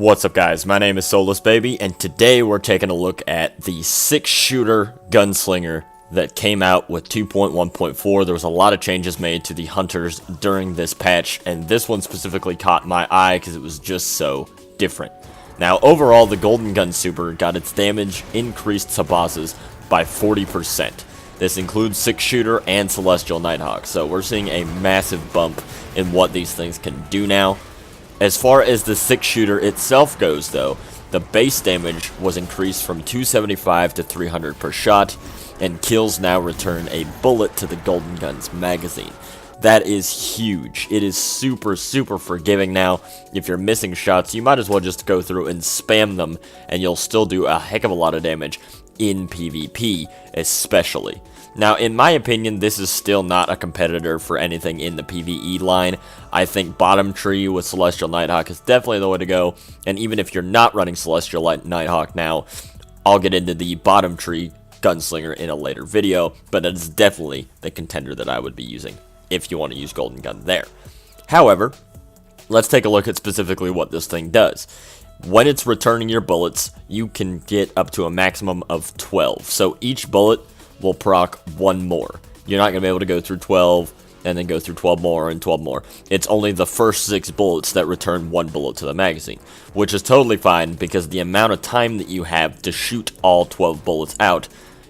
What's up guys, my name is Soulless Baby, and today we're taking a look at the 6-shooter gunslinger that came out with 2.1.4. There was a lot of changes made to the hunters during this patch, and this one specifically caught my eye because it was just so different. Now overall, the Golden Gun Super got its damage increased to bosses by 40%. This includes 6-shooter and Celestial Nighthawk, so we're seeing a massive bump in what these things can do now. As far as the 6-shooter itself goes though, the base damage was increased from 275 to 300 per shot, and kills now return a bullet to the Golden Gun's magazine. That is huge. It is super forgiving now. If you're missing shots, you might as well just go through and spam them, and you'll still do a heck of a lot of damage in PvP especially. Now, in my opinion, this is still not a competitor for anything in the PvE line. I think bottom tree with Celestial Nighthawk is definitely the way to go, and even if you're not running Celestial Nighthawk now, I'll get into the bottom tree gunslinger in a later video, but it is definitely the contender that I would be using if you want to use Golden Gun there. However, let's take a look at specifically what this thing does. When it's returning your bullets, you can get up to a maximum of 12, so each bullet will proc one more. You're not going to be able to go through 12 and then go through 12 more and 12 more. It's only the first 6 bullets that return 1 bullet to the magazine, which is totally fine because the amount of time that you have to shoot all 12 bullets out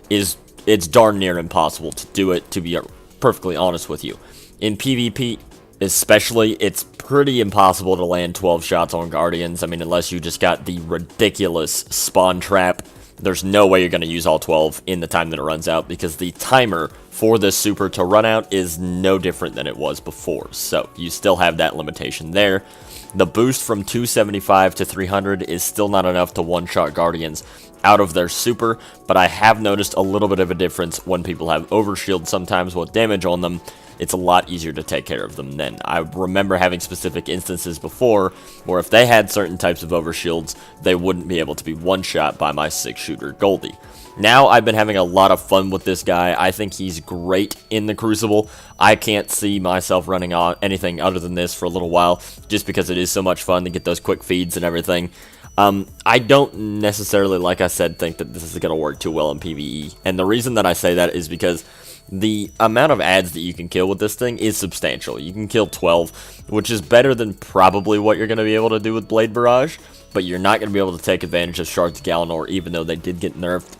it's darn near impossible to do it, to be perfectly honest with you. In PvP especially, it's pretty impossible to land 12 shots on Guardians. I mean, unless you just got the ridiculous spawn trap, there's no way you're going to use all 12 in the time that it runs out, because the timer for this super to run out is no different than it was before. So you still have that limitation there. The boost from 275 to 300 is still not enough to one-shot Guardians out of their super, but I have noticed a little bit of a difference when people have overshield sometimes with damage on them. It's a lot easier to take care of them then. I remember having specific instances before where if they had certain types of overshields, they wouldn't be able to be one-shot by my 6-shooter Goldie. Now I've been having a lot of fun with this guy. I think he's great in the Crucible. I can't see myself running on anything other than this for a little while, just because it is so much fun to get those quick feeds and everything. I don't necessarily, like I said, think that this is going to work too well in PvE, and the reason that I say that is because the amount of ads that you can kill with this thing is substantial. You can kill 12, which is better than probably what you're going to be able to do with Blade Barrage, but you're not going to be able to take advantage of Shards Galanor, even though they did get nerfed,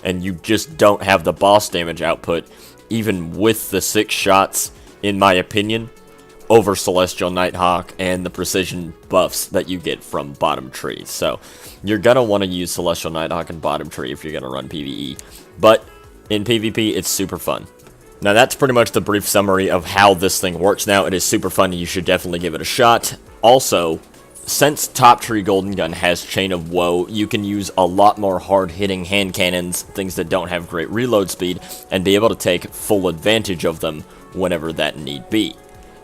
and you just don't have the boss damage output, even with the 6 shots, in my opinion, over Celestial Nighthawk and the precision buffs that you get from bottom tree. So you're going to want to use Celestial Nighthawk and bottom tree if you're going to run PvE, but in PvP, it's super fun. Now that's pretty much the brief summary of how this thing works now. It is super fun, and you should definitely give it a shot. Also, since Top Tree Golden Gun has Chain of Woe, you can use a lot more hard-hitting hand cannons, things that don't have great reload speed, and be able to take full advantage of them whenever that need be.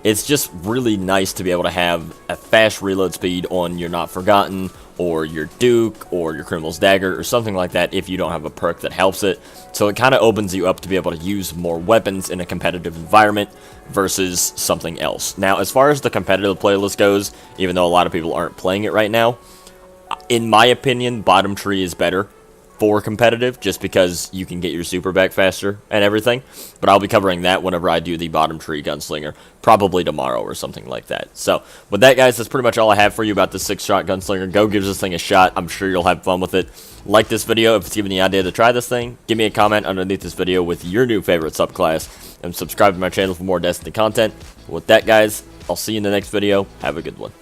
It's just really nice to be able to have a fast reload speed on your Not Forgotten, or your Duke, or your Criminal's Dagger, or something like that if you don't have a perk that helps it. So it kind of opens you up to be able to use more weapons in a competitive environment versus something else. Now, as far as the competitive playlist goes, even though a lot of people aren't playing it right now, in my opinion, bottom tree is better for competitive, just because you can get your super back faster and everything, but I'll be covering that whenever I do the bottom tree gunslinger, probably tomorrow or something like that. So with that, guys, that's pretty much all I have for you about the 6-shot gunslinger. Go give this thing a shot. I'm sure you'll have fun with it. Like this video if it's giving you the idea to try this thing. Give me a comment underneath this video with your new favorite subclass, and subscribe to my channel for more Destiny content. With that, guys, I'll see you in the next video. Have a good one.